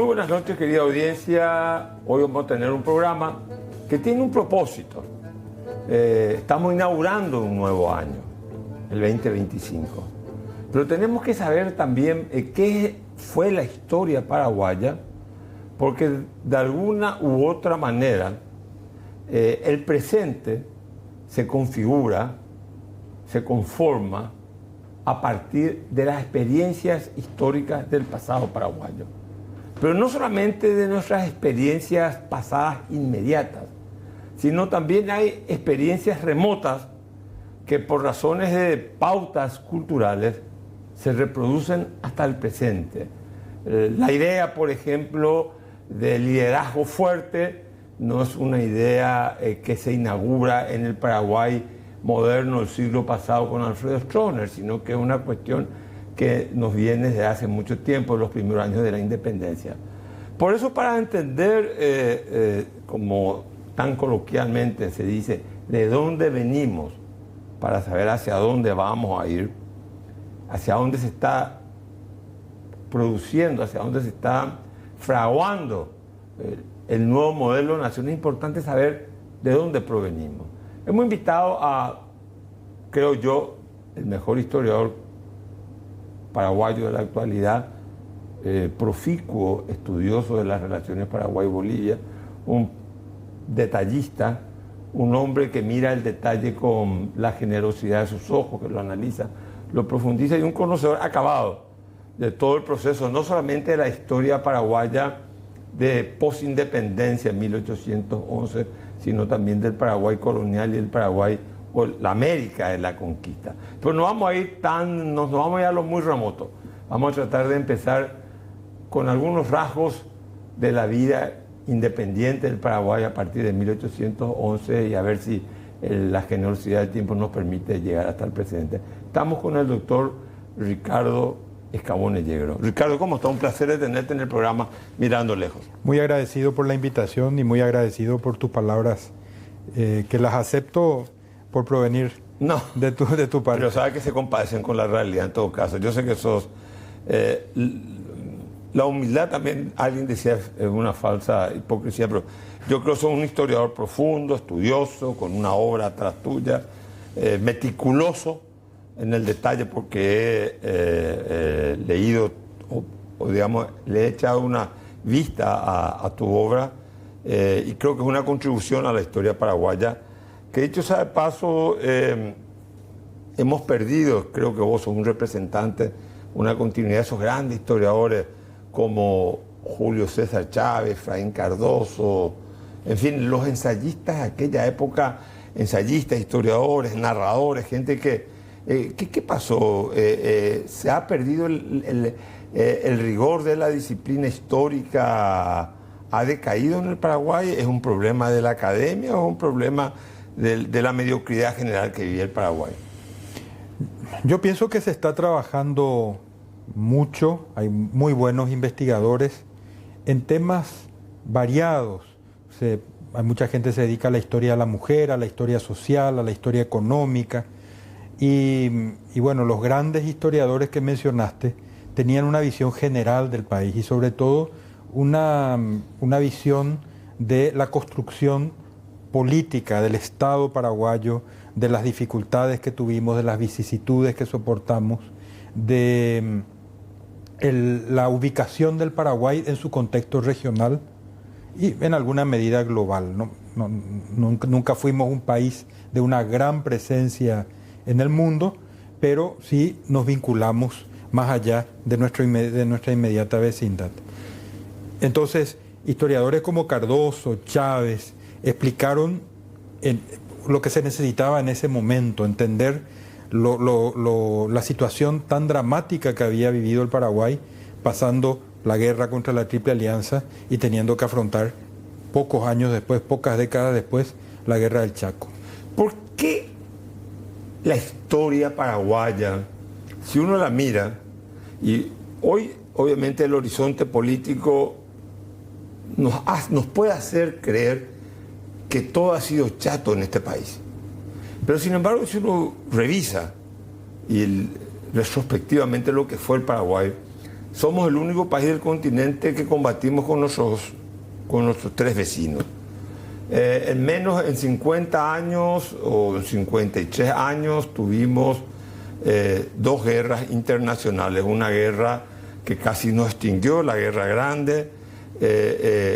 Muy buenas noches, querida audiencia. Hoy vamos a tener un programa que tiene un propósito. Estamos inaugurando un nuevo año, el 2025. Pero tenemos que saber también qué fue la historia paraguaya, porque de alguna u otra manera el presente se configura, se conforma a partir de las experiencias históricas del pasado paraguayo. Pero no solamente de nuestras experiencias pasadas inmediatas, sino también hay experiencias remotas que por razones de pautas culturales se reproducen hasta el presente. La idea, por ejemplo, del liderazgo fuerte no es una idea que se inaugura en el Paraguay moderno del siglo pasado con Alfredo Stroessner, sino que es una cuestión que nos viene desde hace mucho tiempo, los primeros años de la independencia. Por eso, para entender, como tan coloquialmente se dice, de dónde venimos, para saber hacia dónde vamos a ir, hacia dónde se está produciendo, hacia dónde se está fraguando el nuevo modelo de nación, es importante saber de dónde provenimos. Hemos invitado a, creo yo, el mejor historiador paraguayo de la actualidad, proficuo, estudioso de las relaciones Paraguay-Bolivia, un detallista, un hombre que mira el detalle con la generosidad de sus ojos, que lo analiza, lo profundiza, y un conocedor acabado de todo el proceso, no solamente de la historia paraguaya de posindependencia en 1811, sino también del Paraguay colonial y el Paraguay, o la América de la conquista. Pero no vamos a ir nos vamos a ir a lo muy remoto. Vamos a tratar de empezar con algunos rasgos de la vida independiente del Paraguay a partir de 1811 y a ver si la generosidad del tiempo nos permite llegar hasta el presente. Estamos con el doctor Ricardo Escabone Yegro. Ricardo, ¿cómo está? Un placer de tenerte en el programa Mirando Lejos. Muy agradecido por la invitación y muy agradecido por tus palabras, que las acepto por provenir de tu parte. Pero sabes que se compadecen con la realidad en todo caso. Yo sé que sos... la humildad también, alguien decía, es una falsa hipocresía, pero yo creo que sos un historiador profundo, estudioso, con una obra atrás tuya, meticuloso en el detalle, porque he leído, o digamos, le he echado una vista a tu obra, y creo que es una contribución a la historia paraguaya, que dicho sea de paso, hemos perdido. Creo que vos sos un representante, una continuidad de esos grandes historiadores como Julio César Chávez, Efraín Cardoso, en fin, los ensayistas de aquella época, ensayistas, historiadores, narradores, gente que... ¿Qué pasó? ¿Se ha perdido el rigor de la disciplina histórica? ¿Ha decaído en el Paraguay? ¿Es un problema de la academia o es un problema de la mediocridad general que vive el Paraguay? Yo pienso que se está trabajando mucho, hay muy buenos investigadores en temas variados. Hay mucha gente que se dedica a la historia de la mujer, a la historia social, a la historia económica. Y bueno, los grandes historiadores que mencionaste tenían una visión general del país y sobre todo una visión de la construcción política del Estado paraguayo, de las dificultades que tuvimos, de las vicisitudes que soportamos, de la ubicación del Paraguay en su contexto regional y en alguna medida global. Nunca fuimos un país de una gran presencia en el mundo, pero sí nos vinculamos más allá de nuestra inmediata vecindad. Entonces, historiadores como Cardoso, Chávez, explicaron lo que se necesitaba en ese momento, entender la situación tan dramática que había vivido el Paraguay, pasando la guerra contra la Triple Alianza y teniendo que afrontar pocos años después, pocas décadas después, la guerra del Chaco. ¿Por qué la historia paraguaya, si uno la mira, y hoy obviamente el horizonte político nos puede hacer creer que todo ha sido chato en este país? Pero sin embargo, si uno revisa retrospectivamente lo que fue el Paraguay, somos el único país del continente que combatimos con nuestros 3 vecinos. En 50 años o en 53 años tuvimos 2 guerras internacionales. Una guerra que casi nos extinguió, la Guerra Grande,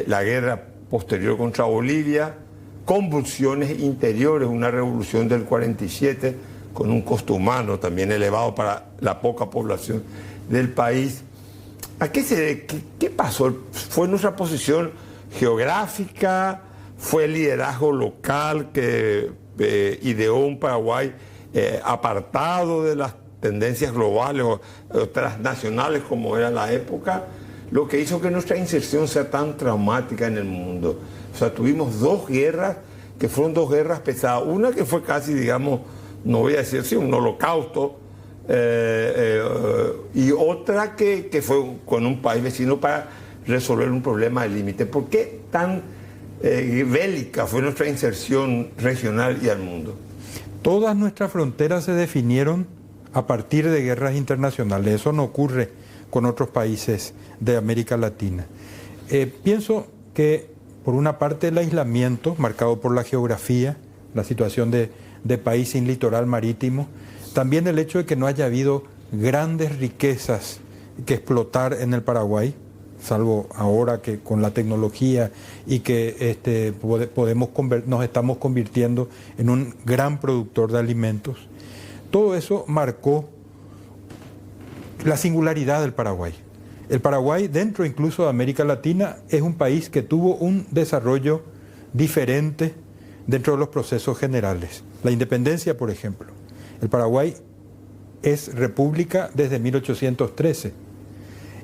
la guerra posterior contra Bolivia, convulsiones interiores, una revolución del 47 con un costo humano también elevado para la poca población del país. ¿A qué pasó? ¿Fue nuestra posición geográfica? ¿Fue el liderazgo local que ideó un Paraguay apartado de las tendencias globales o transnacionales como era la época, lo que hizo que nuestra inserción sea tan traumática en el mundo? O sea, tuvimos 2 guerras que fueron 2 guerras pesadas. Una que fue casi, digamos, no voy a decir así, un holocausto, y otra que fue con un país vecino para resolver un problema de límite. ¿Por qué tan bélica fue nuestra inserción regional y al mundo? Todas nuestras fronteras se definieron a partir de guerras internacionales. Eso no ocurre con otros países de América Latina. Pienso que, por una parte, el aislamiento marcado por la geografía, la situación de país sin litoral marítimo, también el hecho de que no haya habido grandes riquezas que explotar en el Paraguay, salvo ahora que con la tecnología y que nos estamos convirtiendo en un gran productor de alimentos. Todo eso marcó la singularidad del Paraguay. El Paraguay, dentro incluso de América Latina, es un país que tuvo un desarrollo diferente dentro de los procesos generales. La independencia, por ejemplo. El Paraguay es república desde 1813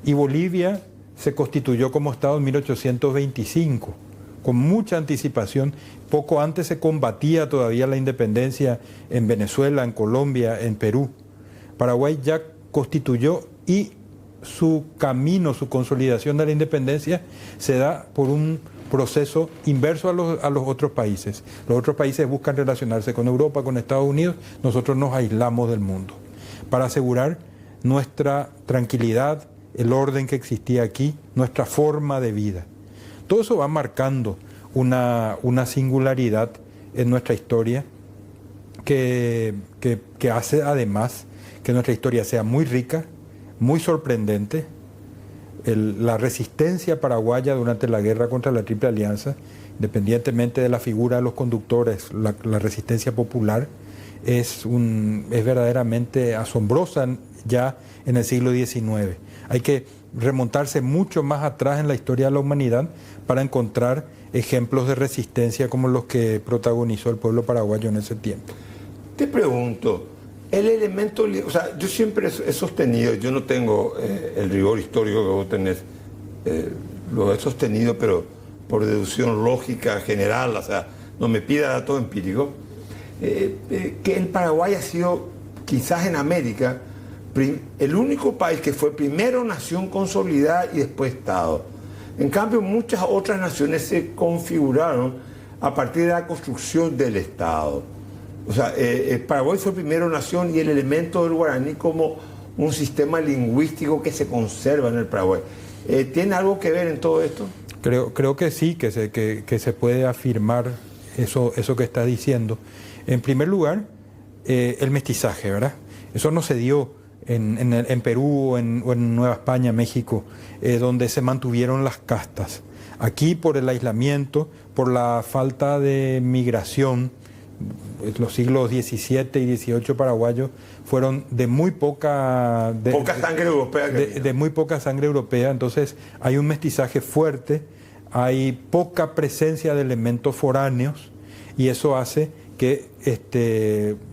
y Bolivia se constituyó como Estado en 1825, con mucha anticipación. Poco antes se combatía todavía la independencia en Venezuela, en Colombia, en Perú. Paraguay ya constituyó y su camino, su consolidación de la independencia se da por un proceso inverso a los otros países. Los otros países buscan relacionarse con Europa, con Estados Unidos, nosotros nos aislamos del mundo para asegurar nuestra tranquilidad, el orden que existía aquí, nuestra forma de vida. Todo eso va marcando una singularidad en nuestra historia que hace además que nuestra historia sea muy rica, muy sorprendente. La resistencia paraguaya durante la guerra contra la Triple Alianza, independientemente de la figura de los conductores, la resistencia popular es verdaderamente asombrosa ya en el siglo XIX. Hay que remontarse mucho más atrás en la historia de la humanidad para encontrar ejemplos de resistencia como los que protagonizó el pueblo paraguayo en ese tiempo. Te pregunto, el elemento, o sea, yo siempre he sostenido, yo no tengo el rigor histórico que vos tenés, lo he sostenido, pero por deducción lógica general, o sea, no me pida datos empíricos, que el Paraguay ha sido, quizás en América, el único país que fue primero nación consolidada y después Estado. En cambio, muchas otras naciones se configuraron a partir de la construcción del Estado. O sea, Paraguay fue primero nación y el elemento del guaraní como un sistema lingüístico que se conserva en el Paraguay. ¿Tiene algo que ver en todo esto? Creo que sí, que se puede afirmar eso que está diciendo. En primer lugar, el mestizaje, ¿verdad? Eso no se dio en Perú o en Nueva España, México, donde se mantuvieron las castas. Aquí, por el aislamiento, por la falta de migración, los siglos XVII y XVIII paraguayos fueron de muy poca sangre europea, de muy poca sangre europea. Entonces hay un mestizaje fuerte, hay poca presencia de elementos foráneos y eso hace que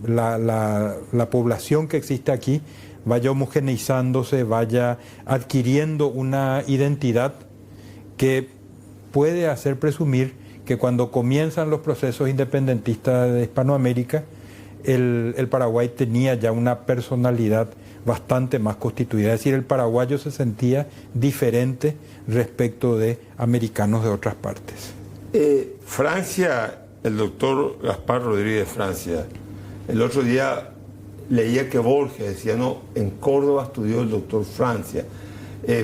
la población que existe aquí vaya homogeneizándose, vaya adquiriendo una identidad que puede hacer presumir que cuando comienzan los procesos independentistas de Hispanoamérica, el Paraguay tenía ya una personalidad bastante más constituida. Es decir, el paraguayo se sentía diferente respecto de americanos de otras partes. Francia, el doctor Gaspar Rodríguez Francia, el otro día leía que Borges decía, no, en Córdoba estudió el doctor Francia.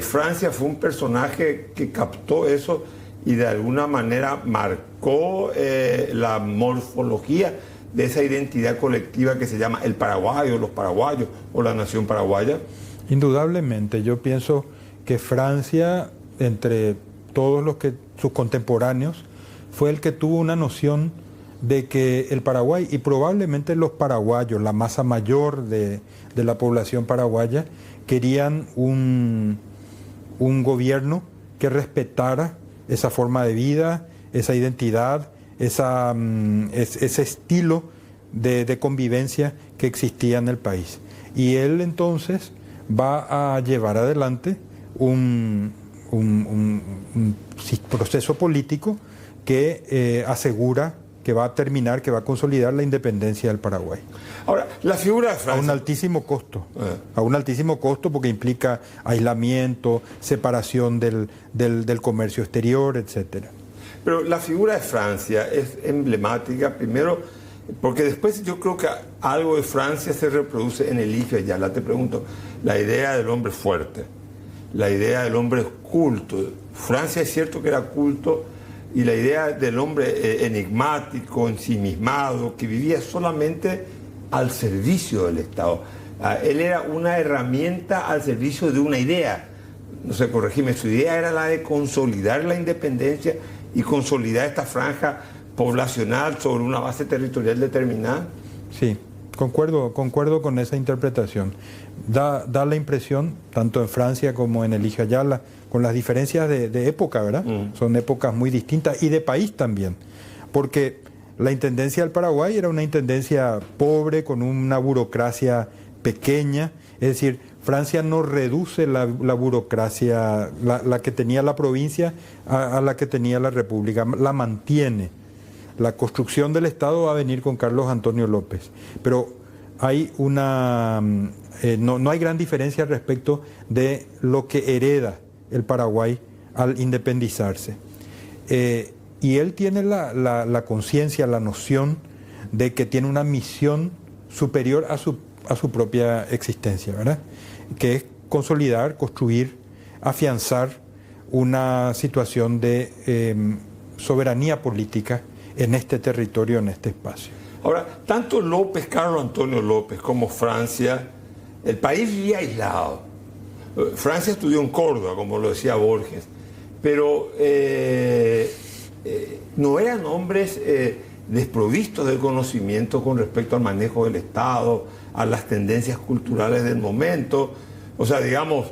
Francia fue un personaje que captó eso y de alguna manera marcó la morfología de esa identidad colectiva que se llama el paraguayo, los paraguayos o la nación paraguaya. Indudablemente, yo pienso que Francia, entre todos sus contemporáneos, fue el que tuvo una noción de que el Paraguay y probablemente los paraguayos, la masa mayor de la población paraguaya, querían un gobierno que respetara esa forma de vida, esa identidad, ese estilo de convivencia que existía en el país. Y él entonces va a llevar adelante un proceso político que asegura que va a terminar, que va a consolidar la independencia del Paraguay. Ahora, la figura de Francia... A un altísimo costo. A un altísimo costo porque implica aislamiento, separación del comercio exterior, etc. Pero la figura de Francia es emblemática, primero, porque después yo creo que algo de Francia se reproduce en Eligio Ayala. Te pregunto, la idea del hombre fuerte, la idea del hombre culto. Francia es cierto que era culto, y la idea del hombre enigmático, ensimismado, que vivía solamente al servicio del Estado. Él era una herramienta al servicio de una idea. No sé, corregime, su idea era la de consolidar la independencia y consolidar esta franja poblacional sobre una base territorial determinada. Sí, concuerdo con esa interpretación. Da la impresión, tanto en Francia como en Eligio Ayala, con las diferencias de época, ¿verdad? Son épocas muy distintas y de país también, porque la intendencia del Paraguay era una intendencia pobre, con una burocracia pequeña, es decir, Francia no reduce la burocracia, la que tenía la provincia a la que tenía la República, la mantiene. La construcción del Estado va a venir con Carlos Antonio López, pero hay no hay gran diferencia respecto de lo que hereda el Paraguay al independizarse. Y él tiene la conciencia, la noción de que tiene una misión superior a su propia existencia, ¿verdad? Que es consolidar, construir, afianzar una situación de soberanía política en este territorio, en este espacio. Ahora, tanto López, Carlos Antonio López, como Francia, el país vivía aislado. Francia estudió en Córdoba, como lo decía Borges, pero no eran hombres desprovistos de conocimiento con respecto al manejo del Estado, a las tendencias culturales del momento. O sea, digamos,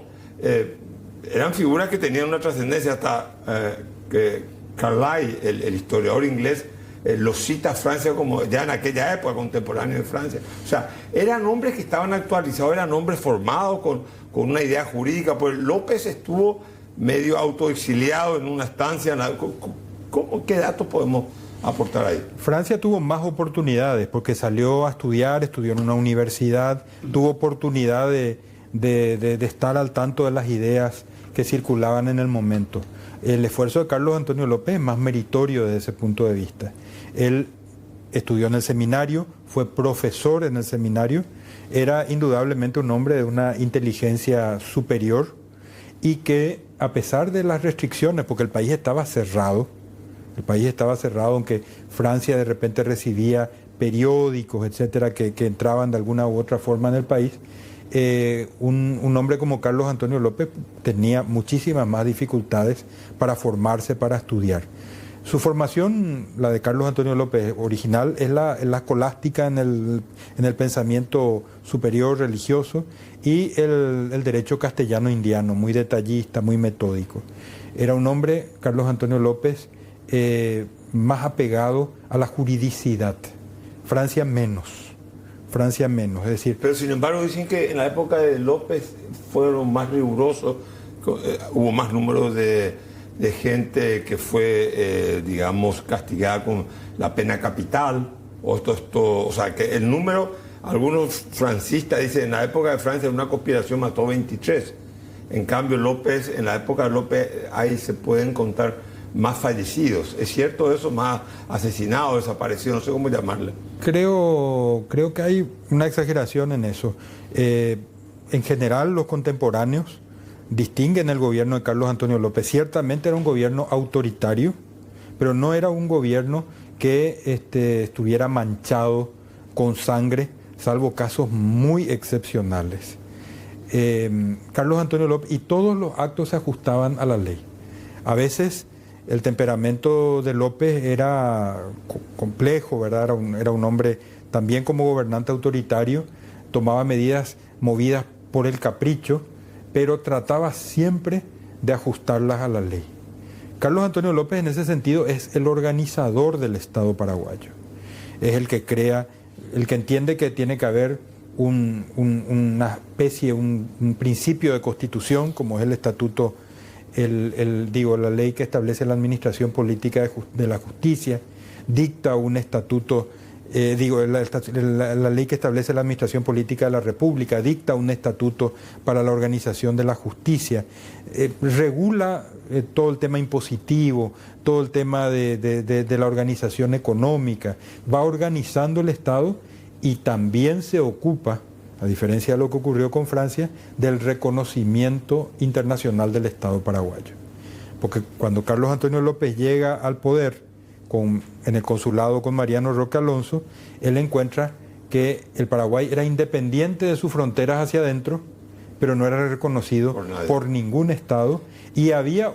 eran figuras que tenían una trascendencia hasta que Carlyle, el historiador inglés, los cita a Francia como ya en aquella época contemporánea de Francia. O sea, eran hombres que estaban actualizados, eran hombres formados con una idea jurídica. Pues López estuvo medio autoexiliado en una estancia. ¿Qué datos podemos aportar ahí? Francia tuvo más oportunidades porque salió a estudiar, estudió en una universidad, tuvo oportunidad de estar al tanto de las ideas que circulaban en el momento. El esfuerzo de Carlos Antonio López es más meritorio desde ese punto de vista. Él estudió en el seminario, fue profesor en el seminario, era indudablemente un hombre de una inteligencia superior y que, a pesar de las restricciones, porque el país estaba cerrado, aunque Francia de repente recibía periódicos, etcétera, que entraban de alguna u otra forma en el país, un hombre como Carlos Antonio López tenía muchísimas más dificultades para formarse, para estudiar. Su formación, la de Carlos Antonio López original, es la escolástica en el pensamiento superior religioso y el derecho castellano indiano, muy detallista, muy metódico. Era un hombre, Carlos Antonio López, más apegado a la juridicidad. Francia menos, es decir... Pero sin embargo dicen que en la época de López fueron más rigurosos, hubo más números de gente que fue, digamos, castigada con la pena capital, o sea, que el número, algunos francistas dicen, en la época de Francia una conspiración mató 23, en cambio López, en la época de López, ahí se pueden contar más fallecidos. ¿Es cierto eso? Más asesinados, desaparecidos, no sé cómo llamarle. Creo que hay una exageración en eso. En general, los contemporáneos distinguen el gobierno de Carlos Antonio López. Ciertamente era un gobierno autoritario, pero no era un gobierno que estuviera manchado con sangre, salvo casos muy excepcionales. Carlos Antonio López, y todos los actos se ajustaban a la ley. A veces el temperamento de López era complejo, ¿verdad? Era un hombre también como gobernante autoritario, tomaba medidas movidas por el capricho, pero trataba siempre de ajustarlas a la ley. Carlos Antonio López en ese sentido es el organizador del Estado paraguayo. Es el que crea, el que entiende que tiene que haber una especie, un principio de constitución, como es el estatuto, la ley que establece la administración política de la justicia, dicta un estatuto, la ley que establece la administración política de la República, dicta un estatuto para la organización de la justicia, regula todo el tema impositivo, todo el tema de la organización económica, va organizando el Estado y también se ocupa, a diferencia de lo que ocurrió con Francia, del reconocimiento internacional del Estado paraguayo. Porque cuando Carlos Antonio López llega al poder en el consulado con Mariano Roque Alonso, él encuentra que el Paraguay era independiente de sus fronteras hacia adentro, pero no era reconocido por ningún Estado, y había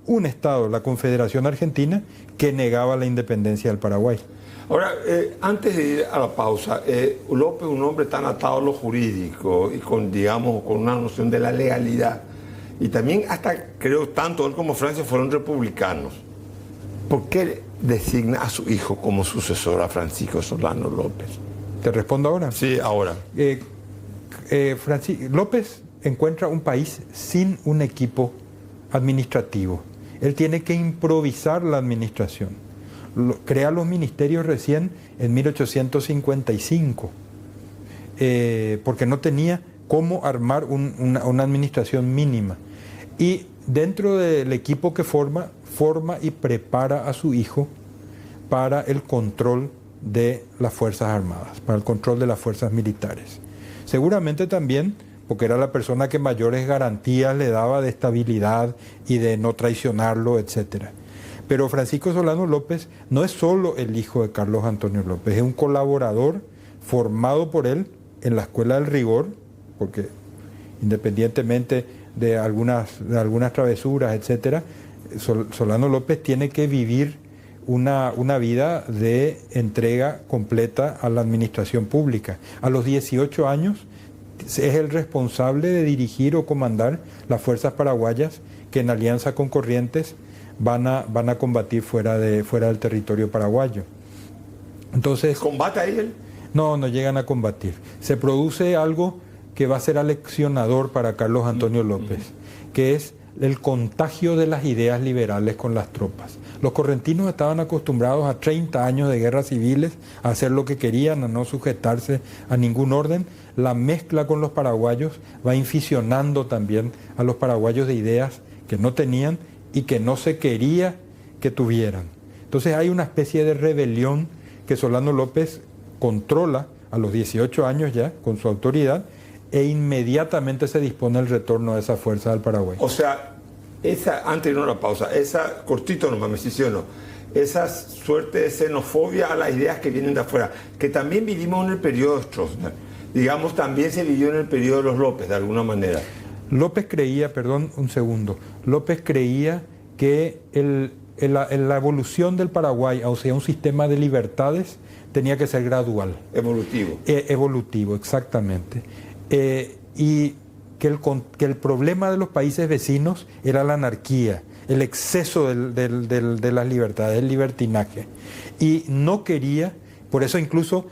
un Estado, la Confederación Argentina, que negaba la independencia del Paraguay. Ahora, antes de ir a la pausa, López, un hombre tan atado a lo jurídico y con una noción de la legalidad, y también hasta creo tanto él como Francia fueron republicanos. ¿Por qué designa a su hijo como sucesor a Francisco Solano López? ¿Te respondo ahora? Sí, ahora. López encuentra un país sin un equipo administrativo. Él tiene que improvisar la administración. Crea los ministerios recién en 1855, porque no tenía cómo armar una administración mínima. Y dentro del equipo que forma y prepara a su hijo para el control de las Fuerzas Armadas, para el control de las fuerzas militares. Seguramente también porque era la persona que mayores garantías le daba de estabilidad y de no traicionarlo, etcétera. Pero Francisco Solano López no es solo el hijo de Carlos Antonio López, es un colaborador formado por él en la Escuela del Rigor, porque independientemente de algunas travesuras, etcétera, Solano López tiene que vivir una vida de entrega completa a la administración pública. A los 18 años es el responsable de dirigir o comandar las fuerzas paraguayas que en alianza con Corrientes van a combatir fuera del territorio paraguayo. Entonces, ¿combate ahí él? No llegan a combatir. Se produce algo que va a ser aleccionador para Carlos Antonio López, que es el contagio de las ideas liberales con las tropas. Los correntinos estaban acostumbrados a 30 años de guerras civiles, a hacer lo que querían, a no sujetarse a ningún orden. La mezcla con los paraguayos va inficionando también a los paraguayos de ideas que no tenían y que no se quería que tuvieran. Entonces hay una especie de rebelión que Solano López controla a los 18 años ya, con su autoridad, e inmediatamente se dispone el retorno de esa fuerza al Paraguay. O sea, antes de una pausa, cortito nomás, me decisiono, esa suerte de xenofobia a las ideas que vienen de afuera, que también vivimos en el periodo de Stroessner, digamos, también se vivió en el periodo de los López, de alguna manera. López creía que la evolución del Paraguay, o sea, un sistema de libertades, tenía que ser gradual. Evolutivo. Evolutivo, exactamente. Y que el problema de los países vecinos era la anarquía, el exceso de las libertades, el libertinaje. Y no quería, por eso incluso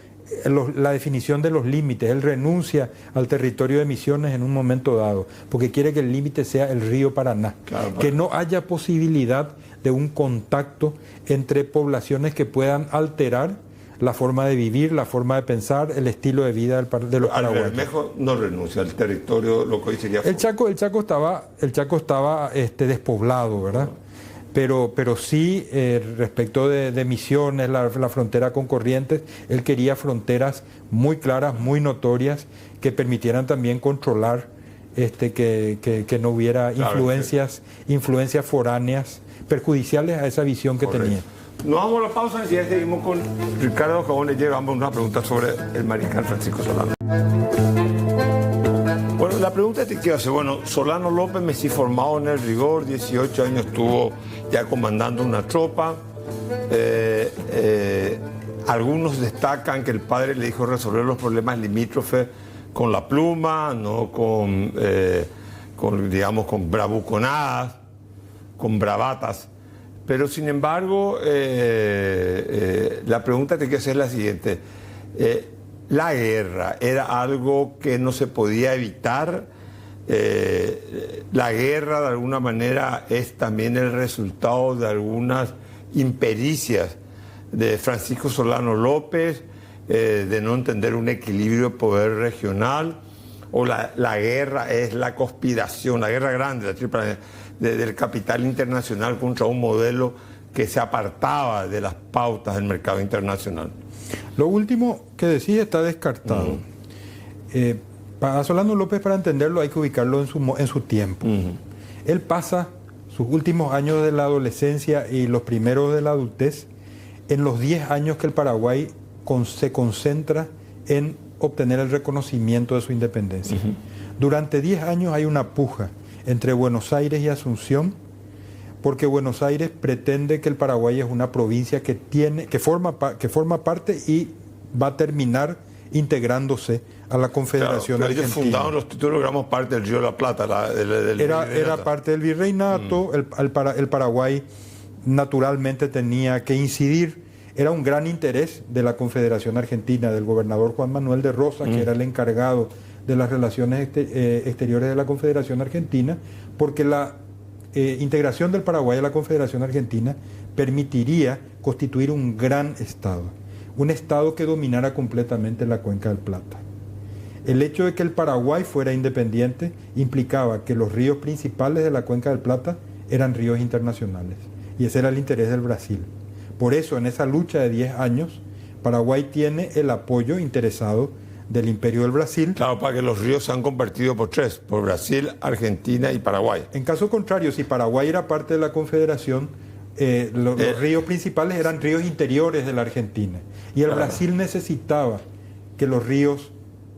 la definición de los límites, él renuncia al territorio de Misiones en un momento dado, porque quiere que el límite sea el río Paraná, claro, que no haya posibilidad de un contacto entre poblaciones que puedan alterar la forma de vivir, la forma de pensar, el estilo de vida de los paraguayos. Bermejo no renuncia al territorio, lo que hoy sería... El Chaco estaba despoblado, ¿verdad? Pero sí, respecto de Misiones, la frontera con Corrientes, él quería fronteras muy claras, muy notorias, que permitieran también controlar que no hubiera influencias foráneas perjudiciales a esa visión que tenía. Nos vamos a la pausa y ya seguimos con Ricardo Jabón. Le llevamos una pregunta sobre el mariscal Francisco Solano. Bueno, la pregunta que te quiero hacer, Solano López me sí formado en el rigor, 18 años estuvo ya comandando una tropa. Algunos destacan que el padre le dijo resolver los problemas limítrofes con la pluma, no con bravuconadas, con bravatas. Pero sin embargo, la pregunta que te quiero hacer es la siguiente. La guerra era algo que no se podía evitar. La guerra de alguna manera es también el resultado de algunas impericias de Francisco Solano López, de no entender un equilibrio de poder regional, o la guerra es la conspiración, la guerra grande, la triple del capital internacional contra un modelo que se apartaba de las pautas del mercado internacional. Lo último que decís está descartado. Para Solano López, para entenderlo, hay que ubicarlo en su tiempo. Él pasa sus últimos años de la adolescencia y los primeros de la adultez en los 10 años que el Paraguay se concentra en obtener el reconocimiento de su independencia. Durante 10 años hay una puja entre Buenos Aires y Asunción, porque Buenos Aires pretende que el Paraguay es una provincia que forma parte y va a terminar integrándose a la Confederación Argentina. Ellos fundaron los títulos, éramos parte del Río de la Plata. Era parte del virreinato. El Paraguay naturalmente tenía que incidir. Era un gran interés de la Confederación Argentina, del gobernador Juan Manuel de Rosas, que era el encargado de las relaciones exteriores de la Confederación Argentina, porque la integración del Paraguay a la Confederación Argentina permitiría constituir un gran Estado, un Estado que dominara completamente la Cuenca del Plata. El hecho de que el Paraguay fuera independiente implicaba que los ríos principales de la Cuenca del Plata eran ríos internacionales, y ese era el interés del Brasil. Por eso, en esa lucha de 10 años, Paraguay tiene el apoyo interesado del Imperio del Brasil. Claro, para que los ríos se han convertido por 3, por Brasil, Argentina y Paraguay. En caso contrario, si Paraguay era parte de la Confederación, los ríos principales eran ríos interiores de la Argentina. Y el Brasil necesitaba que los ríos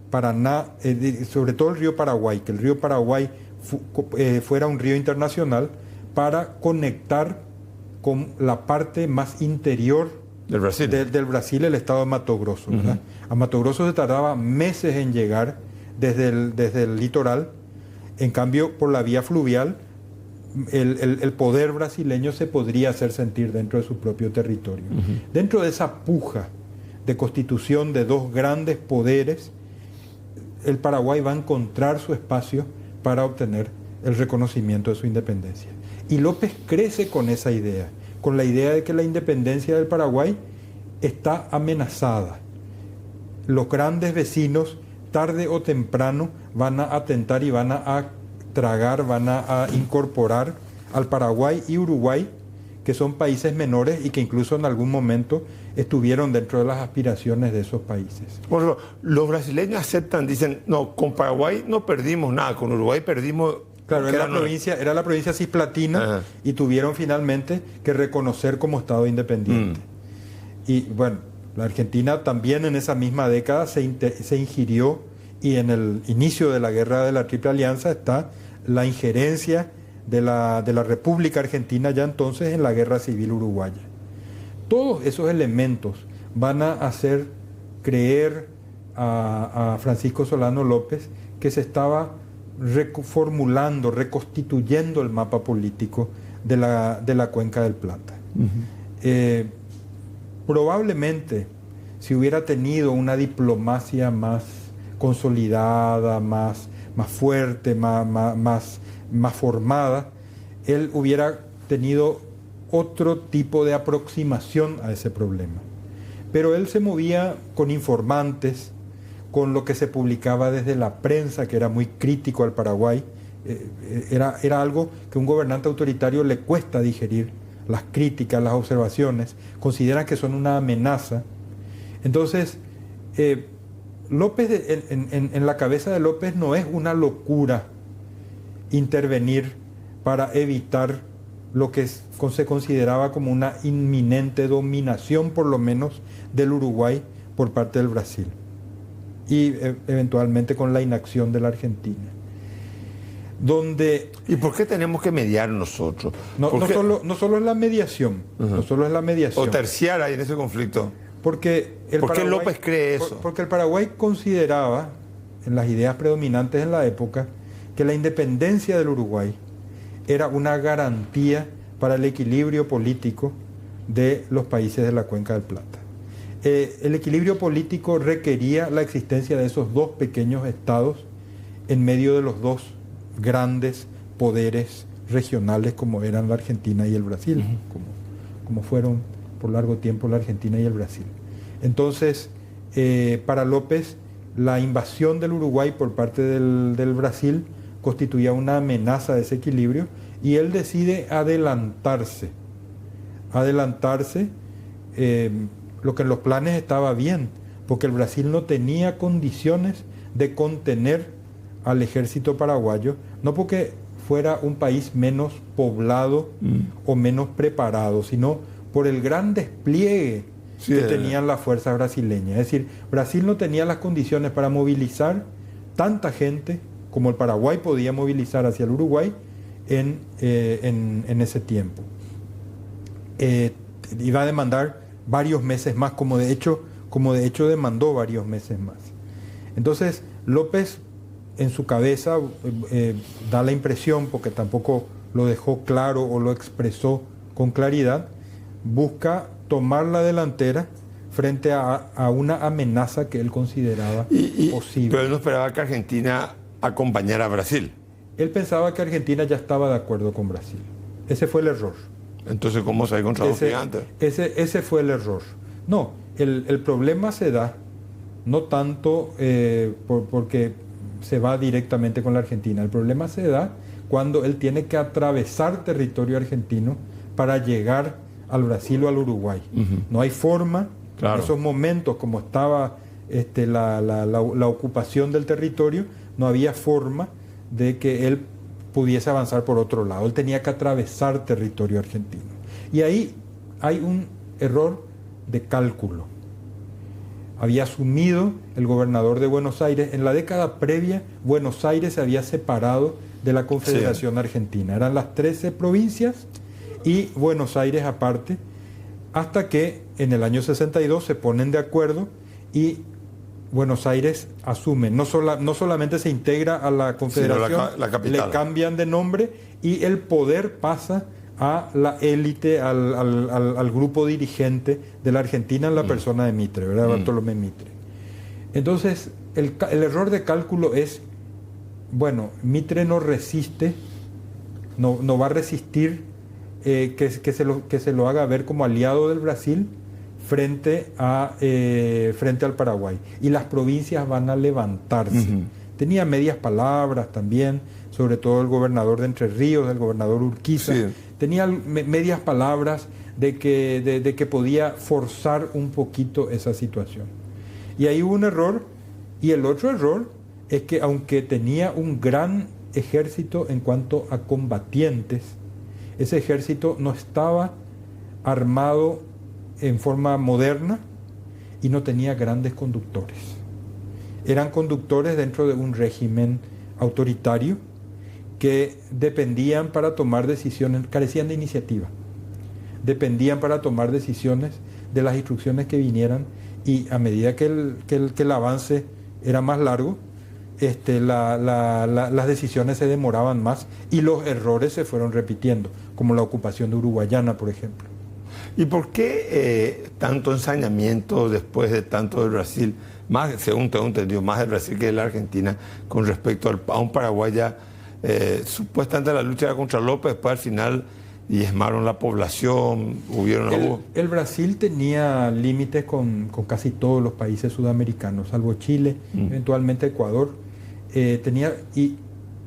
Paraná, sobre todo el río Paraguay, que el río Paraguay fuera un río internacional para conectar con la parte más interior del Brasil, el estado de Mato Grosso. ¿Verdad? A Mato Grosso se tardaba meses en llegar desde el litoral. En cambio, por la vía fluvial, el poder brasileño se podría hacer sentir dentro de su propio territorio. Dentro de esa puja de constitución de dos grandes poderes, el Paraguay va a encontrar su espacio para obtener el reconocimiento de su independencia. Y López crece con esa idea, con la idea de que la independencia del Paraguay está amenazada. Los grandes vecinos, tarde o temprano, van a atentar y van a tragar, van a incorporar al Paraguay y Uruguay, que son países menores y que incluso en algún momento estuvieron dentro de las aspiraciones de esos países. Bueno, los brasileños aceptan, dicen, no, con Paraguay no perdimos nada, con Uruguay perdimos... Claro, era la provincia cisplatina y tuvieron finalmente que reconocer como Estado independiente. Y bueno, la Argentina también en esa misma década se ingirió, y en el inicio de la guerra de la Triple Alianza está la injerencia de la República Argentina ya entonces en la guerra civil uruguaya. Todos esos elementos van a hacer creer a Francisco Solano López que se estaba reformulando, reconstituyendo el mapa político de la Cuenca del Plata. Probablemente, si hubiera tenido una diplomacia más consolidada, más fuerte, más formada, él hubiera tenido otro tipo de aproximación a ese problema. Pero él se movía con informantes, con lo que se publicaba desde la prensa, que era muy crítico al Paraguay. Era algo que a un gobernante autoritario le cuesta digerir, las críticas, las observaciones, consideran que son una amenaza. Entonces, López, en la cabeza de López no es una locura intervenir para evitar lo que se consideraba como una inminente dominación, por lo menos, del Uruguay por parte del Brasil, y eventualmente con la inacción de la Argentina. ¿Y por qué tenemos que mediar nosotros? No solo es la mediación, no solo es la mediación. O terciar ahí en ese conflicto. ¿Por qué López cree eso? Porque el Paraguay consideraba, en las ideas predominantes en la época, que la independencia del Uruguay era una garantía para el equilibrio político de los países de la Cuenca del Plata. El equilibrio político requería la existencia de esos dos pequeños estados en medio de los dos grandes poderes regionales como eran la Argentina y el Brasil, como fueron por largo tiempo la Argentina y el Brasil. Entonces, para López, la invasión del Uruguay por parte del Brasil constituía una amenaza de ese equilibrio, y él decide adelantarse, lo que en los planes estaba bien, porque el Brasil no tenía condiciones de contener al ejército paraguayo, no porque fuera un país menos poblado o menos preparado, sino por el gran despliegue que tenían las fuerzas brasileñas. Es decir, Brasil no tenía las condiciones para movilizar tanta gente como el Paraguay podía movilizar hacia el Uruguay en ese tiempo. Iba a demandar varios meses más, como de hecho demandó varios meses más. Entonces, López, en su cabeza, da la impresión, porque tampoco lo dejó claro o lo expresó con claridad, busca tomar la delantera frente a una amenaza que él consideraba posible. Pero él no esperaba que Argentina acompañara a Brasil. Él pensaba que Argentina ya estaba de acuerdo con Brasil. Ese fue el error. Entonces, ¿cómo se ha contra los gigantes? Ese fue el error. No, el problema se da no tanto porque se va directamente con la Argentina. El problema se da cuando él tiene que atravesar territorio argentino para llegar al Brasil o al Uruguay. No hay forma, claro, en esos momentos, como estaba la ocupación del territorio, no había forma de que él pudiese avanzar por otro lado. Él tenía que atravesar territorio argentino. Y ahí hay un error de cálculo. Había asumido el gobernador de Buenos Aires, en la década previa, Buenos Aires se había separado de la Confederación Argentina. Eran las 13 provincias y Buenos Aires aparte, hasta que en el año 62 se ponen de acuerdo y Buenos Aires asume, no solamente se integra a la Confederación, la capital, le cambian de nombre y el poder pasa a la élite, al grupo dirigente de la Argentina en la persona de Mitre, ¿verdad? Bartolomé Mitre. Entonces, el error de cálculo es, bueno, Mitre no resiste, no va a resistir que se lo haga ver como aliado del Brasil frente al Paraguay, y las provincias van a levantarse. Tenía medias palabras también, sobre todo el gobernador de Entre Ríos, el gobernador Urquiza, tenía medias palabras de que podía forzar un poquito esa situación. Y ahí hubo un error, y el otro error es que aunque tenía un gran ejército en cuanto a combatientes, ese ejército no estaba armado en forma moderna y no tenía grandes conductores. Eran conductores dentro de un régimen autoritario que dependían para tomar decisiones, carecían de iniciativa, dependían para tomar decisiones de las instrucciones que vinieran, y a medida que el avance era más largo, las decisiones se demoraban más y los errores se fueron repitiendo, como la ocupación de Uruguayana, por ejemplo. ¿Y por qué tanto ensañamiento después de tanto del Brasil, más, según tengo entendido, más del Brasil que de la Argentina, con respecto a un Paraguay ya supuestamente la lucha era contra López, después al final diezmaron la población, el Brasil tenía límites con casi todos los países sudamericanos, salvo Chile, eventualmente Ecuador. Tenía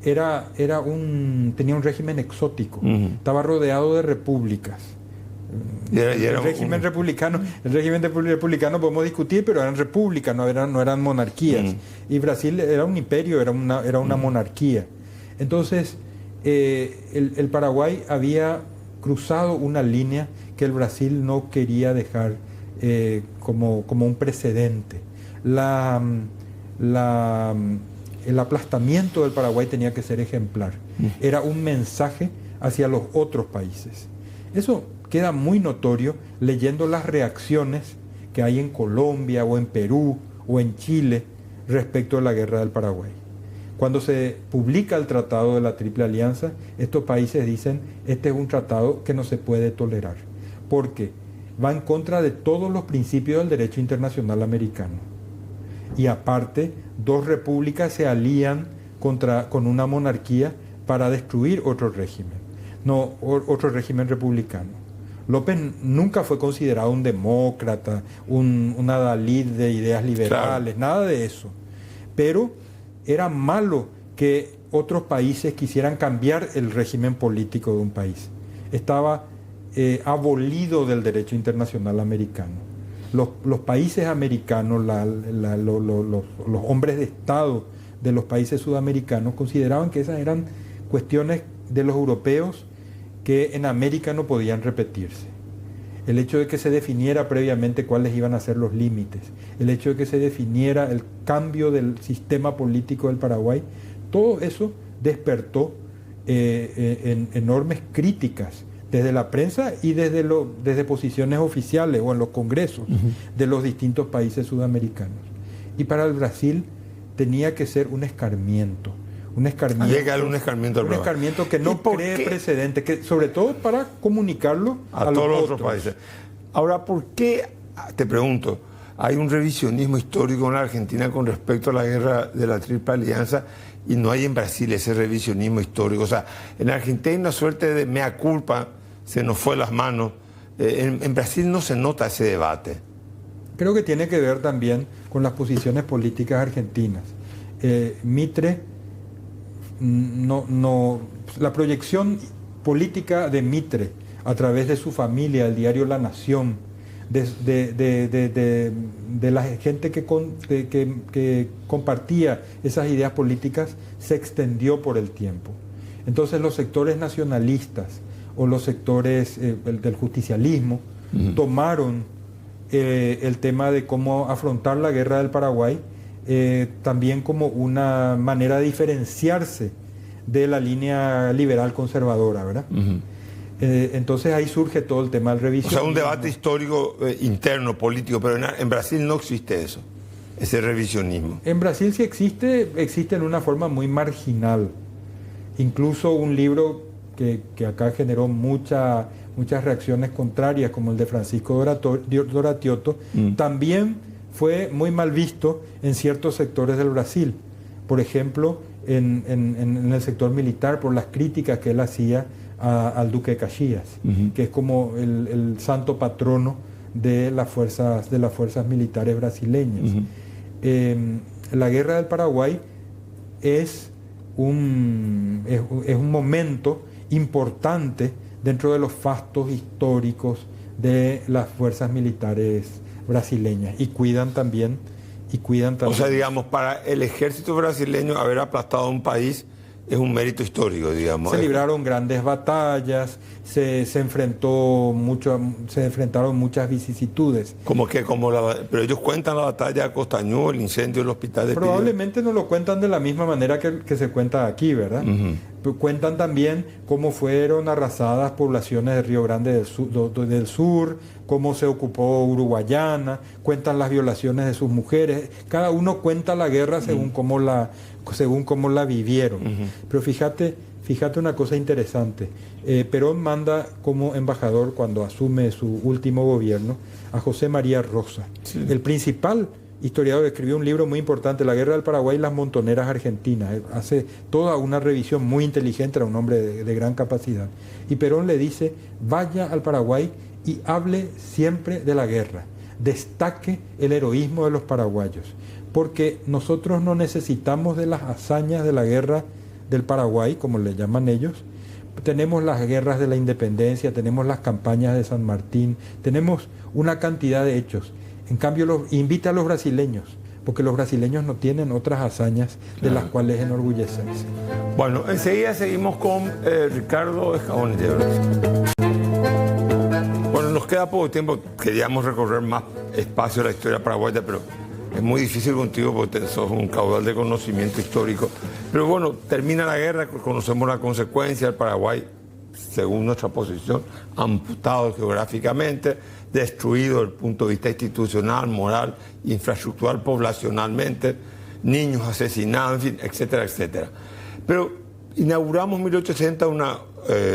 un régimen exótico, estaba rodeado de repúblicas. El régimen republicano podemos discutir, pero eran repúblicas, no eran monarquías. Y Brasil era un imperio, era una monarquía. Entonces, el Paraguay había cruzado una línea que el Brasil no quería dejar como un precedente. El aplastamiento del Paraguay tenía que ser ejemplar. Era un mensaje hacia los otros países. Eso queda muy notorio leyendo las reacciones que hay en Colombia o en Perú o en Chile respecto a la guerra del Paraguay. Cuando se publica el Tratado de la Triple Alianza, estos países dicen, este es un tratado que no se puede tolerar, porque va en contra de todos los principios del derecho internacional americano. Y aparte, dos repúblicas se alían con una monarquía para destruir otro régimen republicano. López nunca fue considerado un demócrata, un adalid de ideas liberales, claro, nada de eso. Pero era malo que otros países quisieran cambiar el régimen político de un país. Estaba abolido del derecho internacional americano. Los países americanos, los hombres de Estado de los países sudamericanos consideraban que esas eran cuestiones de los europeos que en América no podían repetirse. El hecho de que se definiera previamente cuáles iban a ser los límites, el hecho de que se definiera el cambio del sistema político del Paraguay, todo eso despertó enormes críticas desde la prensa y desde posiciones oficiales o en los congresos de los distintos países sudamericanos. Y para el Brasil tenía que ser un escarmiento. Un escarmiento que no cree precedente, que sobre todo para comunicarlo a todos los otros países. Ahora, ¿por qué, te pregunto, hay un revisionismo histórico en la Argentina con respecto a la guerra de la Triple Alianza y no hay en Brasil ese revisionismo histórico? O sea, en Argentina hay una suerte de mea culpa, se nos fue las manos. En Brasil no se nota ese debate. Creo que tiene que ver también con las posiciones políticas argentinas. Mitre... la proyección política de Mitre a través de su familia, el diario La Nación, de la gente que compartía esas ideas políticas, se extendió por el tiempo. Entonces los sectores nacionalistas o los sectores del justicialismo tomaron el tema de cómo afrontar la guerra del Paraguay también como una manera de diferenciarse de la línea liberal conservadora, ¿verdad? Entonces ahí surge todo el tema del revisionismo. O sea, un debate histórico interno, político, pero en Brasil no existe eso, ese revisionismo. En Brasil sí existe en una forma muy marginal. Incluso un libro que acá generó muchas reacciones contrarias, como el de Francisco Doratiotto, también fue muy mal visto en ciertos sectores del Brasil. Por ejemplo, en el sector militar, por las críticas que él hacía al duque de Caxias, que es como el santo patrono de las fuerzas militares brasileñas. La guerra del Paraguay es un momento importante dentro de los fastos históricos de las fuerzas militares brasileñas y cuidan también. O sea, digamos, para el ejército brasileño haber aplastado a un país es un mérito histórico, digamos. Se libraron grandes batallas, se enfrentaron muchas vicisitudes. Pero ellos cuentan la batalla de Costañú, el incendio del hospital de Probablemente no lo cuentan de la misma manera que se cuenta aquí, ¿verdad? Cuentan también cómo fueron arrasadas poblaciones de Río Grande del Sur, cómo se ocupó Uruguayana, cuentan las violaciones de sus mujeres. Cada uno cuenta la guerra según cómo la vivieron. Pero fíjate una cosa interesante. Perón manda como embajador, cuando asume su último gobierno, a José María Rosa. El principal historiador, escribió un libro muy importante, La Guerra del Paraguay y las Montoneras Argentinas. Hace toda una revisión muy inteligente, era un hombre de gran capacidad. Y Perón le dice, vaya al Paraguay y hable siempre de la guerra. Destaque el heroísmo de los paraguayos. Porque nosotros no necesitamos de las hazañas de la guerra del Paraguay, como le llaman ellos. Tenemos las guerras de la independencia, tenemos las campañas de San Martín, tenemos una cantidad de hechos. En cambio, invita a los brasileños, porque los brasileños no tienen otras hazañas de las cuales enorgullecerse. Bueno, enseguida seguimos con Ricardo Escabone de Brasil. Bueno, nos queda poco tiempo, queríamos recorrer más espacio de la historia paraguaya, pero es muy difícil contigo porque sos un caudal de conocimiento histórico. Pero bueno, termina la guerra, conocemos la consecuencia, el Paraguay, según nuestra posición, amputado geográficamente, destruido desde el punto de vista institucional, moral, infraestructural, poblacionalmente, niños asesinados, en fin, etcétera, etcétera. Pero inauguramos en 1860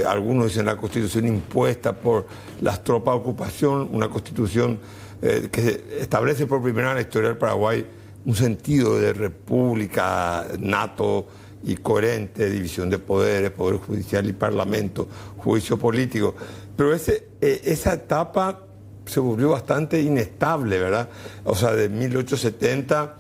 algunos dicen la constitución impuesta por las tropas de ocupación, una constitución que establece por primera vez en la historia del Paraguay un sentido de república nato y coherente, división de poderes, poder judicial y parlamento, juicio político. Pero esa etapa se volvió bastante inestable, ¿verdad? O sea, de 1870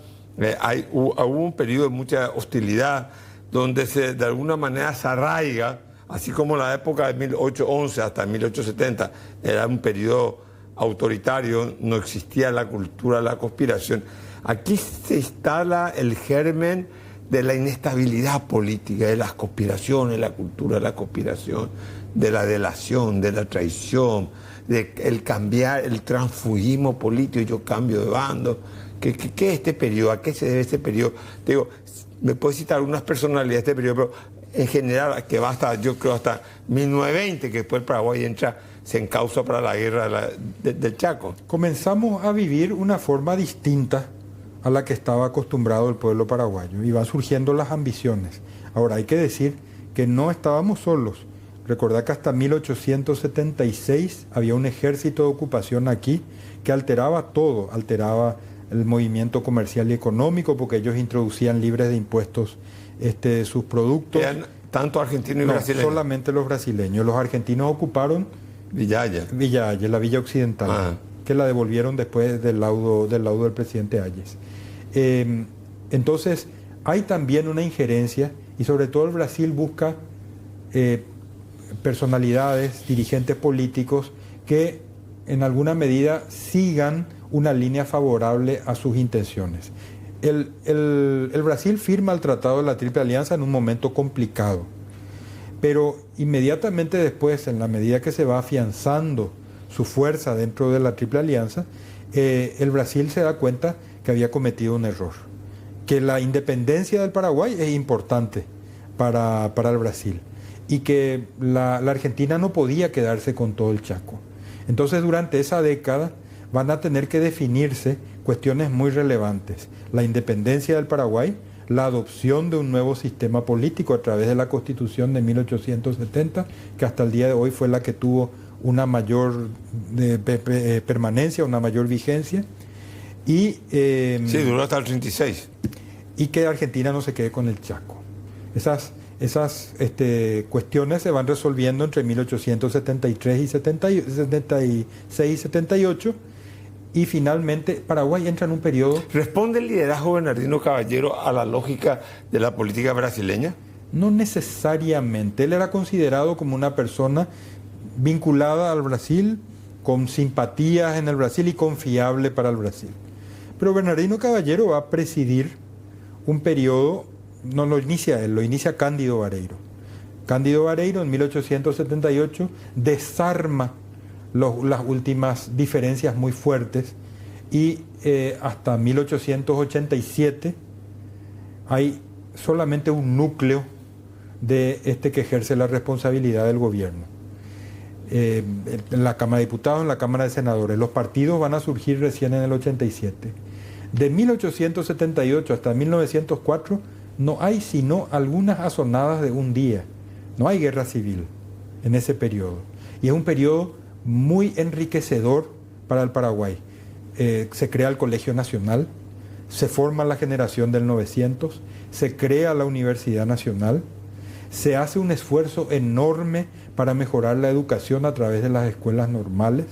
hubo un periodo de mucha hostilidad donde de alguna manera se arraiga, así como la época de 1811 hasta 1870 era un periodo autoritario, no existía la cultura de la conspiración. Aquí se instala el germen de la inestabilidad política, de las conspiraciones, la cultura de la conspiración, de la delación, de la traición, de el cambiar, el transfugismo político, yo cambio de bando. ¿Qué es este periodo? ¿A qué se debe este periodo? Te digo, me puedo citar algunas personalidades de este periodo, pero en general, que va hasta, yo creo, hasta 1920, que después el Paraguay se encausa para la guerra del Chaco. Comenzamos a vivir una forma distinta a la que estaba acostumbrado el pueblo paraguayo y van surgiendo las ambiciones. Ahora, hay que decir que no estábamos solos. Recordad que hasta 1876 había un ejército de ocupación aquí que alteraba todo, alteraba el movimiento comercial y económico porque ellos introducían libres de impuestos sus productos. ¿Eran tanto argentinos y no, brasileños? Solamente los brasileños. Los argentinos ocuparon Villa Ayes, la Villa Occidental, que la devolvieron después del laudo del presidente Ayes. Entonces, hay también una injerencia y sobre todo el Brasil busca personalidades, dirigentes políticos que en alguna medida sigan una línea favorable a sus intenciones. El Brasil firma el Tratado de la Triple Alianza en un momento complicado, pero inmediatamente después, en la medida que se va afianzando su fuerza dentro de la Triple Alianza, el Brasil se da cuenta que había cometido un error, que la independencia del Paraguay es importante para el Brasil y que la Argentina no podía quedarse con todo el Chaco. Entonces, durante esa década van a tener que definirse cuestiones muy relevantes: la independencia del Paraguay, la adopción de un nuevo sistema político a través de la Constitución de 1870, que hasta el día de hoy fue la que tuvo una mayor permanencia, una mayor vigencia, y sí, duró hasta el 36. Y que Argentina no se quede con el Chaco. Esas cuestiones se van resolviendo entre 1873 y 76 y 78, y finalmente Paraguay entra en un periodo... ¿Responde el liderazgo Bernardino Caballero a la lógica de la política brasileña? No necesariamente. Él era considerado como una persona vinculada al Brasil, con simpatías en el Brasil y confiable para el Brasil. Pero Bernardino Caballero va a presidir un periodo, no lo inicia él, lo inicia Cándido Vareiro. Cándido Vareiro en 1878 desarma las últimas diferencias muy fuertes y hasta 1887 hay solamente un núcleo de que ejerce la responsabilidad del gobierno. En la Cámara de Diputados, en la Cámara de Senadores. Los partidos van a surgir recién en el 87. De 1878 hasta 1904 no hay sino algunas azonadas de un día. No hay guerra civil en ese periodo. Y es un periodo muy enriquecedor para el Paraguay. Se crea el Colegio Nacional, se forma la generación del 900, se crea la Universidad Nacional, se hace un esfuerzo enorme para mejorar la educación a través de las escuelas normales.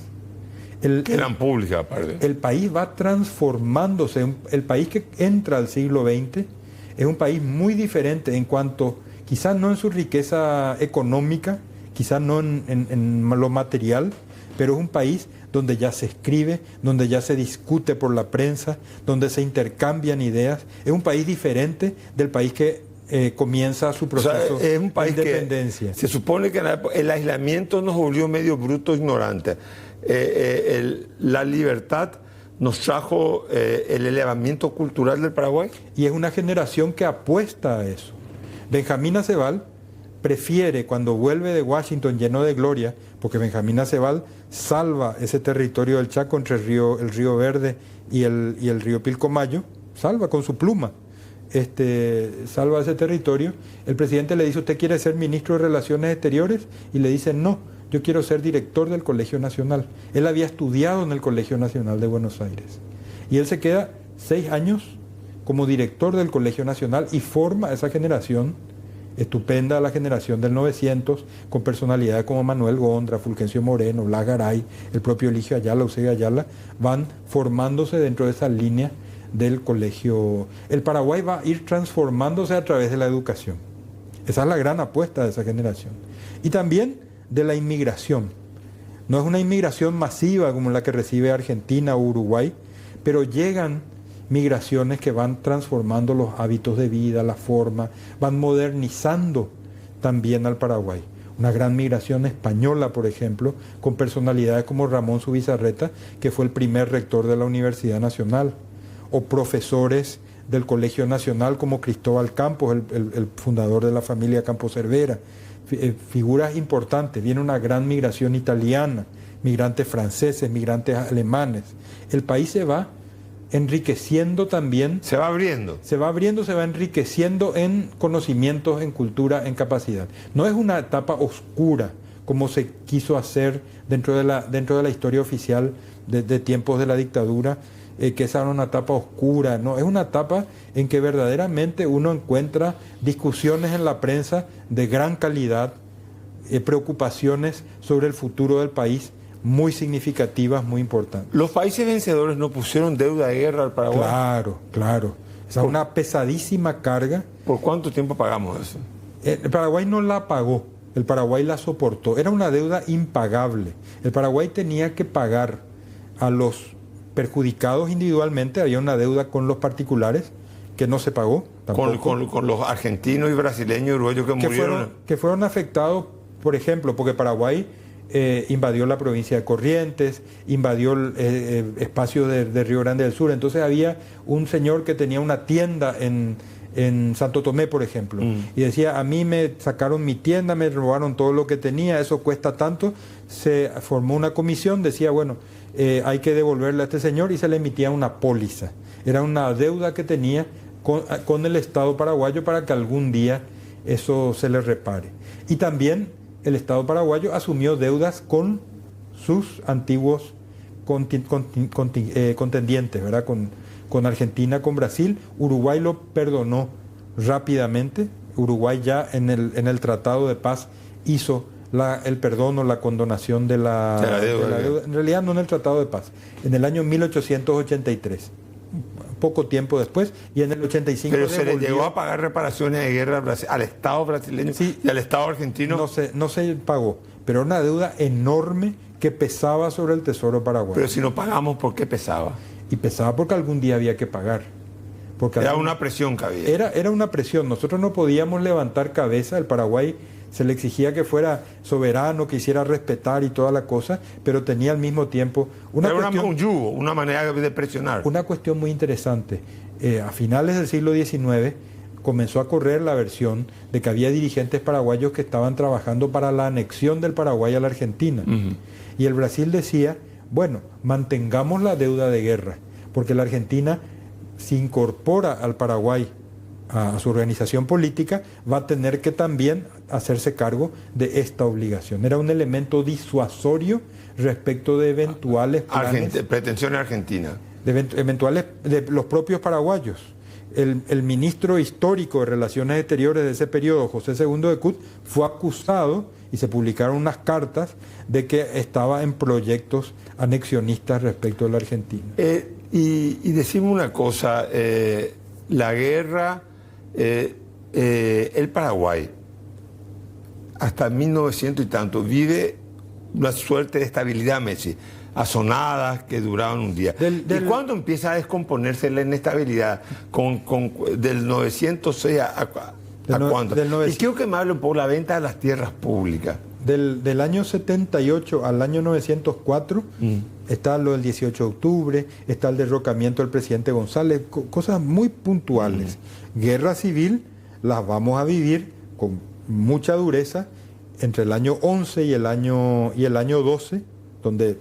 Que eran públicas, aparte. El país va transformándose. El país que entra al siglo XX es un país muy diferente en cuanto, quizás no en su riqueza económica, quizás no en lo material, pero es un país donde ya se escribe, donde ya se discute por la prensa, donde se intercambian ideas. Es un país diferente del país que comienza su proceso es un país de independencia. Que se supone que el aislamiento nos volvió medio brutos, ignorantes. La libertad nos trajo el elevamiento cultural del Paraguay. Y es una generación que apuesta a eso. Benjamín Acebal prefiere, cuando vuelve de Washington lleno de gloria, porque Benjamín Acebal salva ese territorio del Chaco entre el río Verde y el río Pilcomayo, salva con su pluma, salva ese territorio. El presidente le dice: ¿usted quiere ser ministro de Relaciones Exteriores? Y le dice: no, yo quiero ser director del Colegio Nacional. Él había estudiado en el Colegio Nacional de Buenos Aires. Y él se queda 6 años como director del Colegio Nacional y forma esa generación estupenda, la generación del 900, con personalidades como Manuel Gondra, Fulgencio Moreno, Blas Garay, el propio Eligio Ayala, Eusebio Ayala, van formándose dentro de esa línea del colegio. El Paraguay va a ir transformándose a través de la educación. Esa es la gran apuesta de esa generación. Y también de la inmigración. No es una inmigración masiva como la que recibe Argentina o Uruguay, pero llegan migraciones que van transformando los hábitos de vida, la forma, van modernizando también al Paraguay. Una gran migración española, por ejemplo, con personalidades como Ramón Zubizarreta, que fue el primer rector de la Universidad Nacional, o profesores del Colegio Nacional como Cristóbal Campos, el fundador de la familia Campos Cervera. Figuras importantes. Viene una gran migración italiana, migrantes franceses, migrantes alemanes. El país se va enriqueciendo también. Se va abriendo. Se va enriqueciendo en conocimientos, en cultura, en capacidad. No es una etapa oscura como se quiso hacer dentro de la historia oficial de tiempos de la dictadura, que esa era una etapa oscura. No, es una etapa en que verdaderamente uno encuentra discusiones en la prensa de gran calidad, preocupaciones sobre el futuro del país muy significativas, muy importantes. ¿Los países vencedores no pusieron deuda de guerra al Paraguay? Claro. Esa es una pesadísima carga. ¿Por cuánto tiempo pagamos eso? El Paraguay no la pagó, el Paraguay la soportó. Era una deuda impagable. El Paraguay tenía que pagar a los perjudicados individualmente. Había una deuda con los particulares que no se pagó. Con los argentinos y brasileños y uruguayos que murieron. Que fueron afectados, por ejemplo, porque Paraguay invadió la provincia de Corrientes, invadió el espacio de Río Grande del Sur. Entonces había un señor que tenía una tienda en Santo Tomé, por ejemplo, y decía: a mí me sacaron mi tienda, me robaron todo lo que tenía, eso cuesta tanto. Se formó una comisión, decía: bueno, hay que devolverle a este señor, y se le emitía una póliza. Era una deuda que tenía con el Estado paraguayo para que algún día eso se le repare. Y también el Estado paraguayo asumió deudas con sus antiguos contendientes, ¿verdad? Con Argentina, con Brasil. Uruguay lo perdonó rápidamente. Uruguay ya en el Tratado de Paz hizo el perdón o la condonación de la deuda. En realidad no en el Tratado de Paz, en el año 1883. Poco tiempo después, y en el 85... Pero se le llegó a pagar reparaciones de guerra al Estado brasileño, sí, y al Estado argentino. No se pagó, pero era una deuda enorme que pesaba sobre el Tesoro paraguayo. Pero si no pagamos, ¿por qué pesaba? Y pesaba porque algún día había que pagar. Era una presión que había. Era una presión. Nosotros no podíamos levantar cabeza. El Paraguay se le exigía que fuera soberano, que hiciera respetar y toda la cosa, pero tenía al mismo tiempo un yugo, una manera de presionar. Una cuestión muy interesante. A finales del siglo XIX comenzó a correr la versión de que había dirigentes paraguayos que estaban trabajando para la anexión del Paraguay a la Argentina. Y el Brasil decía: bueno, mantengamos la deuda de guerra, porque la Argentina, si incorpora al Paraguay a su organización política, va a tener que también hacerse cargo de esta obligación. Era un elemento disuasorio respecto de eventuales pretensiones argentinas. Eventuales de los propios paraguayos. El ministro histórico de Relaciones Exteriores de ese periodo, José II de Cut, fue acusado, y se publicaron unas cartas de que estaba en proyectos anexionistas respecto de la Argentina. Y decimos una cosa, la guerra, el Paraguay, hasta 1900 y tanto, vive una suerte de estabilidad, Messi. Azonadas que duraban un día. ¿Y cuándo empieza a descomponerse la inestabilidad? Del 906 ¿a cuándo? Y quiero que me hable por la venta de las tierras públicas. Del año 78 al año 904 está lo del 18 de octubre, está el derrocamiento del presidente González, cosas muy puntuales. Guerra civil las vamos a vivir con mucha dureza entre el año 11 y el año 12, donde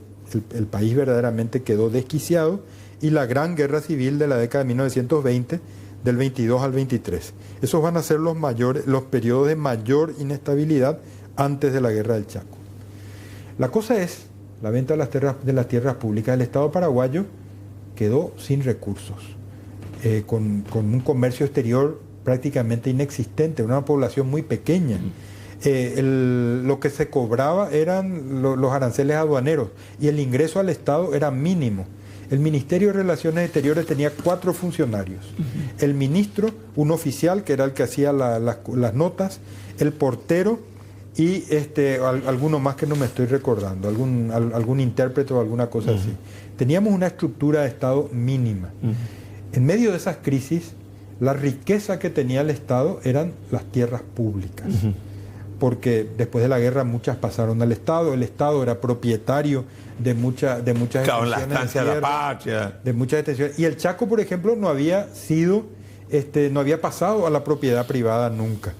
el país verdaderamente quedó desquiciado, y la gran guerra civil de la década de 1920, del 22 al 23. Esos van a ser los periodos de mayor inestabilidad antes de la guerra del Chaco. La cosa es, la venta de las tierras públicas, el Estado paraguayo quedó sin recursos, con un comercio exterior prácticamente inexistente, una población muy pequeña. Lo que se cobraba eran los aranceles aduaneros y el ingreso al Estado era mínimo. El Ministerio de Relaciones Exteriores tenía 4 funcionarios. El ministro, un oficial que era el que hacía las notas, el portero y alguno más que no me estoy recordando, algún intérprete o alguna cosa así. Teníamos una estructura de Estado mínima. En medio de esas crisis, la riqueza que tenía el Estado eran las tierras públicas. Porque después de la guerra muchas pasaron al Estado, el Estado era propietario de muchas claro, en la estancia de la patria. De muchas extensiones. Y el Chaco, por ejemplo, no había pasado a la propiedad privada nunca.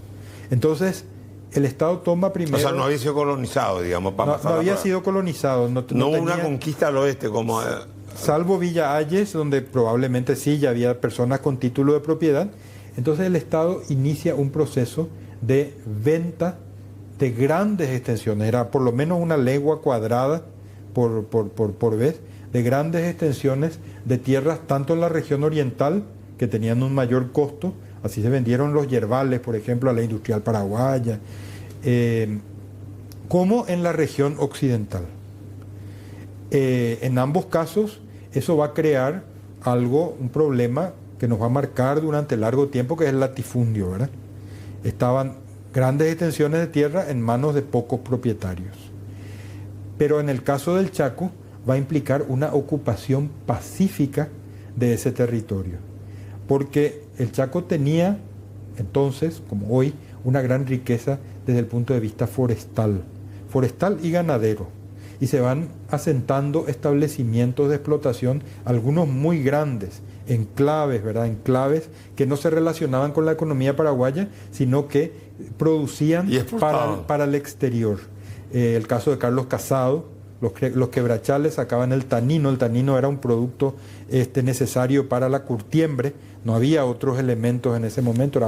Entonces, el Estado toma primero... O sea, no había sido colonizado, digamos. No había sido colonizado. No hubo una conquista al oeste como... Salvo Villa Ayes, donde probablemente sí ya había personas con título de propiedad. Entonces el Estado inicia un proceso de venta de grandes extensiones, era por lo menos una legua cuadrada por vez, de grandes extensiones de tierras, tanto en la región oriental, que tenían un mayor costo, así se vendieron los yerbales, por ejemplo, a la industrial paraguaya, como en la región occidental. En ambos casos, eso va a crear un problema que nos va a marcar durante largo tiempo, que es el latifundio, ¿verdad? Estaban grandes extensiones de tierra en manos de pocos propietarios. Pero en el caso del Chaco va a implicar una ocupación pacífica de ese territorio, porque el Chaco tenía entonces, como hoy, una gran riqueza desde el punto de vista forestal y ganadero, y se van asentando establecimientos de explotación, algunos muy grandes, enclaves, ¿verdad? Enclaves que no se relacionaban con la economía paraguaya, sino que producían para el exterior. El caso de Carlos Casado, los quebrachales sacaban el tanino era un producto necesario para la curtiembre, no había otros elementos en ese momento,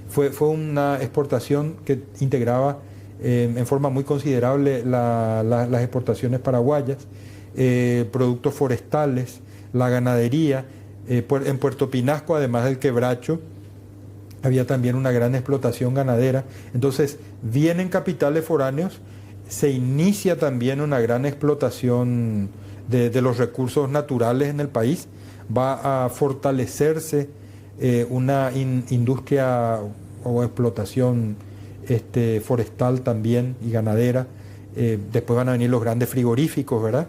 fue una exportación que integraba en forma muy considerable las exportaciones paraguayas, productos forestales, la ganadería. En Puerto Pinasco, además del quebracho, había también una gran explotación ganadera. Entonces vienen capitales foráneos, se inicia también una gran explotación de los recursos naturales en el país, va a fortalecerse una industria o explotación forestal también y ganadera. Después van a venir los grandes frigoríficos, ¿verdad?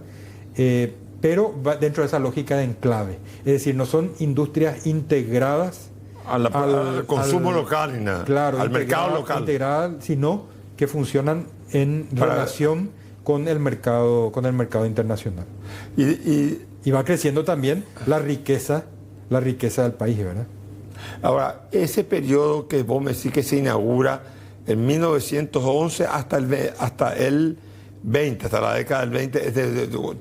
Pero va dentro de esa lógica de enclave. Es decir, no son industrias integradas al consumo local, ni nada. Claro, al mercado local. Integradas, sino que funcionan en relación con el mercado internacional. Y va creciendo también la riqueza del país, ¿verdad? Ahora, ese periodo que vos me decís que se inaugura en 1911 hasta el 20, hasta la década del 20,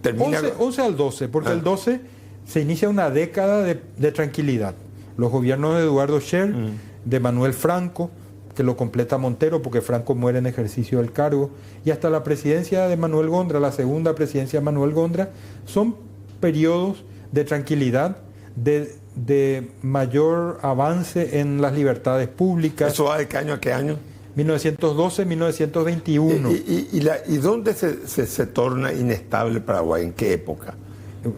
termina... 11 al 12, porque el 12 se inicia una década de tranquilidad. Los gobiernos de Eduardo Scher, de Manuel Franco, que lo completa Montero, porque Franco muere en ejercicio del cargo, y hasta la presidencia de Manuel Gondra, la segunda presidencia de Manuel Gondra, son periodos de tranquilidad, de mayor avance en las libertades públicas. ¿Eso va de qué año a qué año? 1912, 1921. ¿Y dónde se torna inestable Paraguay? ¿En qué época?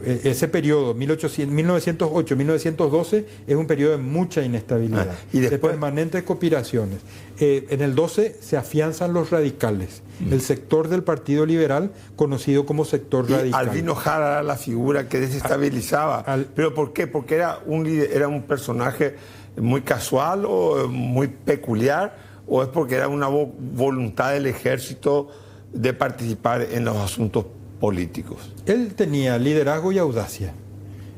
ese periodo, 1908-1912, es un periodo de mucha inestabilidad, y después, de permanentes conspiraciones. En el 12 se afianzan los radicales, el sector del Partido Liberal, conocido como sector radical. Albino Jara era la figura que desestabilizaba. ¿Pero por qué? ¿Porque era un personaje muy casual o muy peculiar? ¿O es porque era una voluntad del ejército de participar en los asuntos políticos? Él tenía liderazgo y audacia.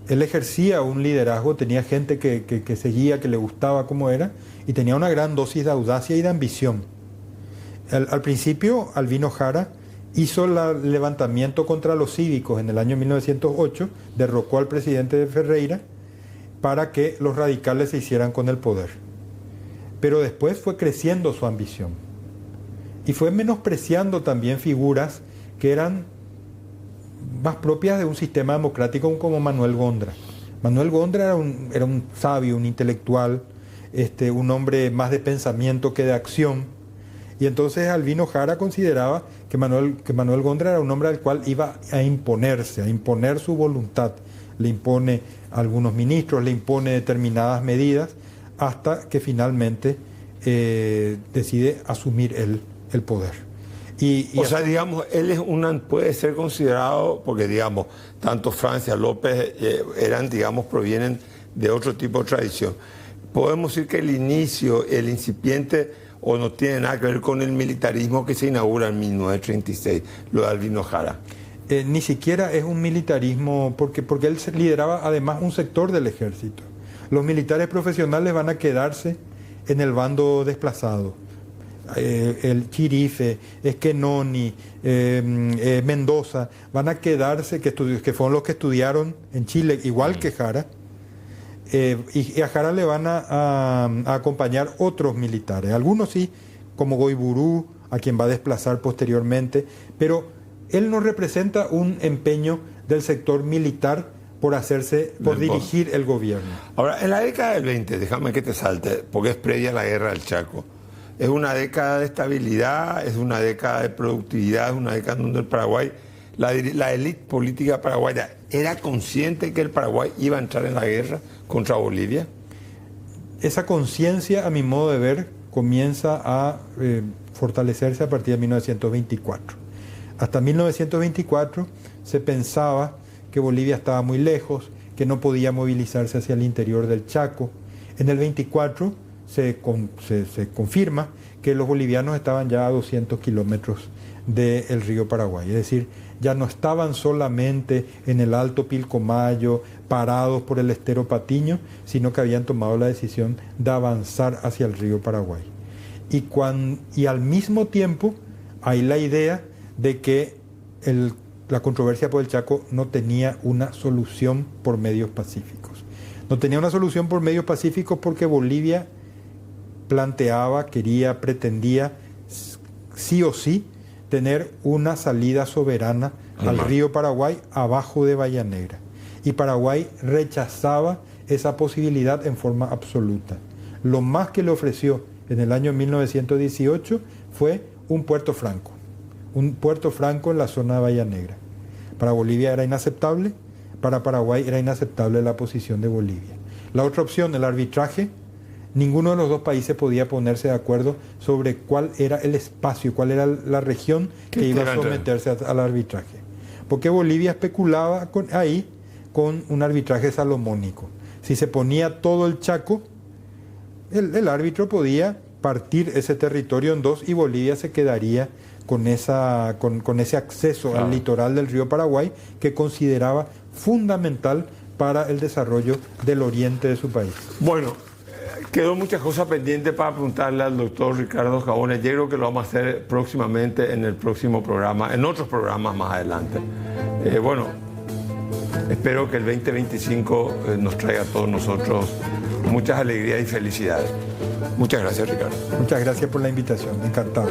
Él ejercía un liderazgo, tenía gente que seguía, que le gustaba cómo era, y tenía una gran dosis de audacia y de ambición. Al principio, Albino Jara hizo el levantamiento contra los cívicos en el año 1908, derrocó al presidente Ferreira para que los radicales se hicieran con el poder. Pero después fue creciendo su ambición y fue menospreciando también figuras que eran más propias de un sistema democrático como Manuel Gondra. Manuel Gondra era un sabio, un intelectual, un hombre más de pensamiento que de acción. Y entonces Albino Jara consideraba que Manuel Gondra era un hombre al cual iba a imponerse, a imponer su voluntad. Le impone a algunos ministros, le impone determinadas medidas, hasta que finalmente decide asumir el poder. O sea, digamos, él puede ser considerado, porque digamos, tanto Francia, López, provienen de otro tipo de tradición. Podemos decir que el incipiente, o no tiene nada que ver con el militarismo que se inaugura en 1936, lo de Albino Jara. Ni siquiera es un militarismo, porque él lideraba además un sector del ejército. Los militares profesionales van a quedarse en el bando desplazado. El Chirife, Esquenoni, Mendoza, van a quedarse, que fueron los que estudiaron en Chile, igual que Jara, y a Jara le van a acompañar otros militares, algunos sí, como Goiburú, a quien va a desplazar posteriormente, pero él no representa un empeño del sector militar por dirigir el gobierno. Ahora, en la década del 20, déjame que te salte, porque es previa a la guerra del Chaco. Es una década de estabilidad, es una década de productividad, es una década donde el Paraguay, la élite política paraguaya, ¿era consciente que el Paraguay iba a entrar en la guerra contra Bolivia? Esa conciencia, a mi modo de ver, comienza a fortalecerse a partir de 1924. Hasta 1924 se pensaba que Bolivia estaba muy lejos, que no podía movilizarse hacia el interior del Chaco. En el 24 se confirma que los bolivianos estaban ya a 200 kilómetros del río Paraguay. Es decir, ya no estaban solamente en el Alto Pilcomayo, parados por el estero Patiño, sino que habían tomado la decisión de avanzar hacia el río Paraguay. Y al mismo tiempo hay la idea de que la controversia por el Chaco no tenía una solución por medios pacíficos. No tenía una solución por medios pacíficos porque Bolivia pretendía sí o sí tener una salida soberana al río Paraguay abajo de Bahía Negra. Y Paraguay rechazaba esa posibilidad en forma absoluta. Lo más que le ofreció en el año 1918 fue un puerto franco en la zona de Bahía Negra. Para Bolivia era inaceptable, para Paraguay era inaceptable la posición de Bolivia. La otra opción, el arbitraje, ninguno de los dos países podía ponerse de acuerdo sobre cuál era el espacio, cuál era la región que iba a someterse al arbitraje. Porque Bolivia especulaba con un arbitraje salomónico. Si se ponía todo el Chaco, el árbitro podía partir ese territorio en dos y Bolivia se quedaría con ese acceso al litoral del río Paraguay que consideraba fundamental para el desarrollo del oriente de su país. Bueno, quedó muchas cosas pendientes para preguntarle al doctor Ricardo Gabones. Yo creo que lo vamos a hacer próximamente en el próximo programa, en otros programas más adelante. Espero que el 2025 nos traiga a todos nosotros muchas alegrías y felicidades. Muchas gracias, Ricardo. Muchas gracias por la invitación, encantado.